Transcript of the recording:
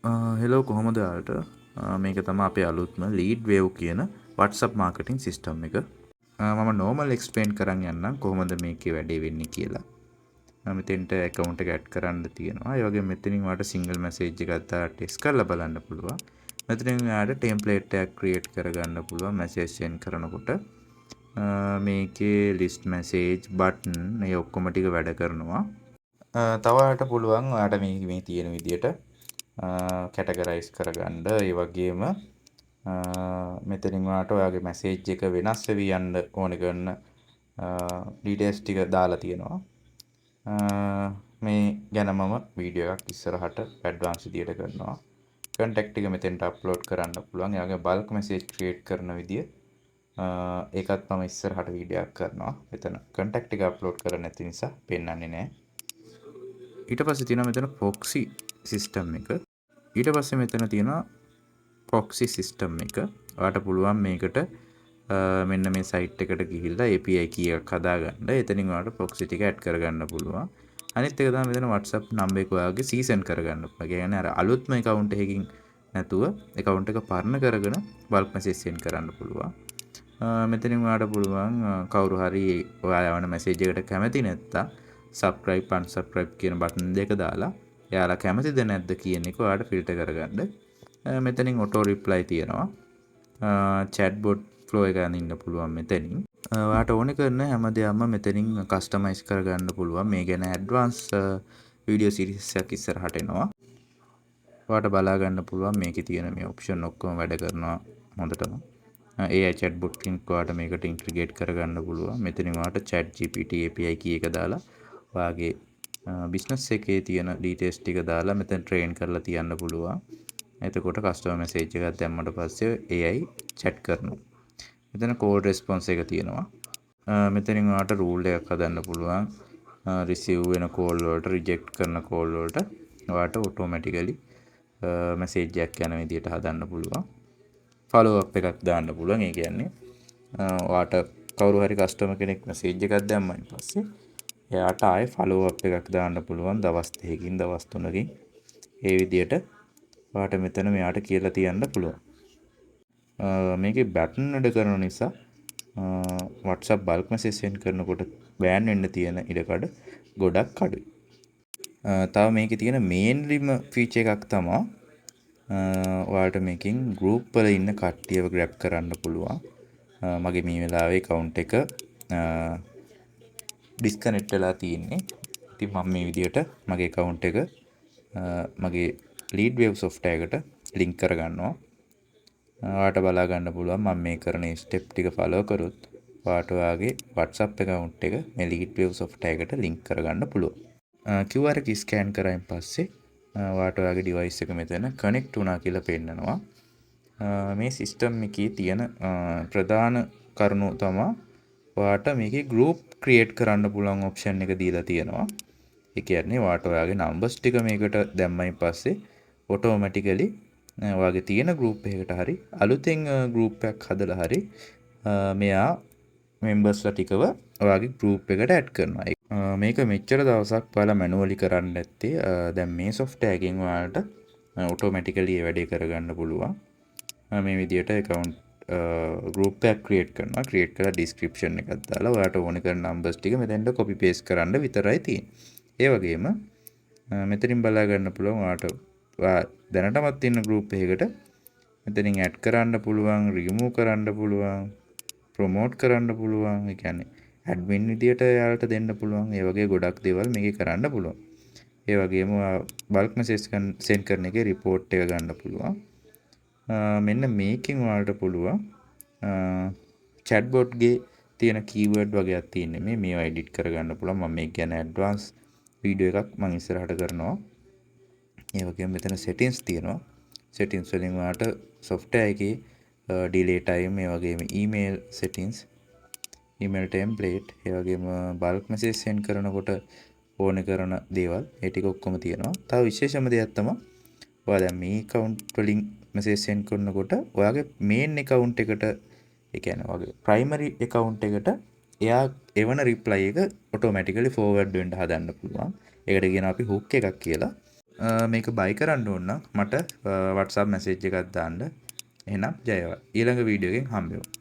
Hello කොහොමද යාට මේක තමයි අපේ අලුත්ම ලීඩ් වේව් කියන WhatsApp මාකටිං සිස්ටම් එක. මම නෝමල් එක්ස්ප්ලেইন කරන් යන්නම් කොහොමද මේකේ වැඩේ වෙන්නේ කියලා. මෙතෙන්ට account එක ඇඩ් කරන්න තියෙනවා. ඒ වගේම මෙතනින් ඔයාලට සිංගල් මැසේජ් එකක් දාලා ටෙස්ට් කරලා බලන්න පුළුවන්. මෙතනින් ඔයාලට ටෙම්ප්ලේට් එකක් ක්‍රියේට් කරගන්න පුළුවන් මැසේජ් සෙන්ඩ් කරනකොට. මේකේ ලිස්ට් මැසේජ් බටන් මේ ඔක්කොම ටික වැඩ කරනවා. තව ඔයාලට පුළුවන් ඔයාලට මේ තියෙන විදියට කැටගරයිස් කරගන්න. ඒ වගේම මෙතනින් ඔයාලට ඔයාගේ මැසේජ් එක වෙනස් වෙවි යන්න ඕන කරන ඩීටේල්ස් ටික දාලා තියෙනවා. මේ ගැන මම වීඩියෝ එකක් ඉස්සරහට ඇඩ්වාන්ස් විදියට කරනවා. කන්ටැක්ට් එක මෙතෙන්ට අප්ලෝඩ් කරන්න පුළුවන්. ඒ වගේ බල්ක් මැසේජ් ක්‍රියේට් කරන විදිය ඒකත් මම ඉස්සරහට වීඩියෝ එකක් කරනවා. මෙතන කන්ටැක්ට් එක අප්ලෝඩ් කරන්න නැති නිසා පෙන්වන්නේ නැහැ. ඊට පස්සේ තියෙනවා මෙතන ප්‍රොක්සි සිස්ටම් එක. ඊට පස්සේ මෙතන තියෙනවා ප්‍රොක්සි සිස්ටම් එක. ඔයාලට පුළුවන් මේකට මෙන්න මේ සයිට් එකට ගිහිල්ලා API key එකක් හදාගන්න. එතනින් ඔයාලට ප්‍රොක්සි ටික ඇඩ් කරගන්න පුළුවන්. අනිත් එක තමයි මෙතන WhatsApp නම්බර් එක ඔයාගේ සීසන් කරගන්න පුළුවන්. ඒ කියන්නේ අර අලුත්ම account එකකින් නැතුව account එක පරණ කරගෙන bulk message send කරන්න පුළුවන්. මෙතනින් ඔයාලට පුළුවන් කවුරු හරි ඔයා යවන මැසේජ් එකට කැමති නැත්තම් subscribe unsubscribe කියන බටන් දෙක දාලා එයාලා කැමතිද නැද්ද කියන එක ඔයාලට ෆිල්ටර් කරගන්න. මෙතනින් auto reply තියෙනවා. chat bot flow එක අනින්න පුළුවන් මෙතනින්. ඔයාලට ඕනේ කරන හැම දෙයක්ම මෙතනින් කස්ටමයිස් කරගන්න පුළුවන්. මේ ගැන ඇඩ්වාන්ස් වීඩියෝ සීරීස් එකක් ඉස්සරහට එනවා. ඔයාලට බලා ගන්න පුළුවන් මේකේ තියෙන මේ ඔප්ෂන් ඔක්කොම වැඩ කරනවා හොඳටම. AI chatbot කෙනෙක් ඔයාලට මේකට ඉන්ටිග්‍රේට් කරගන්න පුළුවන්. මෙතනින් ඔයාලට chat GPT API key එක දාලා ඔයාගේ බිස්නස් එකේ තියෙන ඩීටේල්ස් ටික දාලා මෙතන ට්‍රේන් කරලා තියන්න පුළුවන්. එතකොට කස්ටමර් මැසේජ් එකක් දැම්මට පස්සේ AI chat කරනවා. මෙතන කෝල් රෙස්පොන්ස් එක තියෙනවා. මෙතනින් ඔයාලට රූල් එකක් හදන්න පුළුවන්. රිසීව් වෙන කෝල් වලට රිජෙක්ට් කරන කෝල් වලට ඔයාලට ඔටෝමැටිකලි මැසේජ් එකක් යන විදිහට හදන්න පුළුවන්. ෆලෝ අප් එකක් දාන්න පුළුවන්. ඒ කියන්නේ ඔයාට කවුරු හරි කස්ටමර් කෙනෙක් මැසේජ් එකක් දැම්මයින් පස්සේ එයාට ආයේ ෆලෝ අප් එකක් දාන්න පුළුවන් දවස් 2කින් දවස් 3කින්. ඒ විදිහට ඔයාට මෙතන මෙයාට කියලා තියන්න පුළුවන්. මේකේ බටන් වැඩ කරන නිසා WhatsApp bulk message send කරනකොට බෑන් වෙන්න තියෙන ඉඩකඩ ගොඩක් අඩුයි. තව මේකේ තියෙන මේන්ලිම ෆීචර් එකක් තමයි ඔයාලට මේකෙන් group වල ඉන්න කට්ටියව grab කරන්න පුළුවන්. මගේ මේ වෙලාවේ account එක disconnect වෙලා තියෙන්නේ. ඉතින් මම මේ විදිහට මගේ account එක මගේ Leadwave software එකට link කරගන්නවා. ඔයාලට බලා ගන්න පුළුවන් මම මේ කරන ස්ටෙප් ටික follow කරොත් ඔයාලට ඔයාගේ WhatsApp account එක මේ Leadwave software එකට link කරගන්න පුළුවන්. QR එක ස්කෑන් කරායින් පස්සේ ඔයාලට ඔයාගේ device එක මෙතන connect වුණා කියලා පෙන්නනවා. මේ සිස්ටම් එකේ තියෙන ප්‍රධාන කරුණු තමයි ඔයාලට මේකේ group create කරන්න පුළුවන් option එක දීලා තියෙනවා. ඒ කියන්නේ ඔයාලට ඔයාගේ numbers ටික මේකට දැම්මයින් පස්සේ automatically ඔයාගේ තියෙන group එකකට හරි අලුතෙන් group එකක් හදලා හරි මෙයා members-ලා ටිකව ඔයාගේ group එකට add කරනවා. මේක මෙච්චර දවසක් ඔයාලා manually කරන්න නැත්තේ දැන් මේ software එකෙන් ඔයාලට automatically ඒ වැඩේ කරගන්න පුළුවන්. මේ විදිහට account group එකක් create කරනවා. create කරලා description එකක් දාලා ඔයාලට ඕන කරන numbers ටික මෙතෙන්ට copy paste කරන්න විතරයි තියෙන්නේ. ඒ වගේම මෙතනින් බලා ගන්න පුළුවන් ඔයාලට දැනටමත් ඉන්න group එකකට මෙතනින් add කරන්න පුළුවන්, remove කරන්න පුළුවන්, promote කරන්න පුළුවන්. ඒ කියන්නේ admin විදියට යාලට දෙන්න පුළුවන්. ඒ වගේ ගොඩක් දේවල් මේකේ කරන්න පුළුවන්. ඒ වගේම bulk message send කරන එකේ report එක ගන්න පුළුවන්. මෙන්න මේකෙන් ඔයාලට පුළුවන් chatbot ගේ තියෙන keyword වගේක් තියෙන්නේ මේවා edit කරගන්න පුළුවන්. මම මේක ගැන advance වීඩියෝ එකක් මම ඉස්සරහට කරනවා. ඒ වගේම මෙතන settings තියෙනවා. settings වලින් ඔයාලට software එකේ delay time ඒ වගේම email settings, email template, ඒ වගේම bulk message send කරනකොට ඕන කරන දේවල් ඒ ටික ඔක්කොම තියෙනවා. තව විශේෂම දෙයක් තමයි ඔයා දැන් මේ account වලින් message send කරනකොට ඔයාගේ main account එකට ඒ කියන්නේ ඔයාගේ primary account එකට එයා එවන reply එක automatically forward වෙන්න හදන්න පුළුවන්. ඒකට කියනවා අපි hook එකක් කියලා. මේක බයි කරන්න ඕන නම් මට WhatsApp මැසේජ් එකක් දාන්න. එහෙනම් ජයවත්. ඊළඟ වීඩියෝ එකෙන් හම්බෙමු.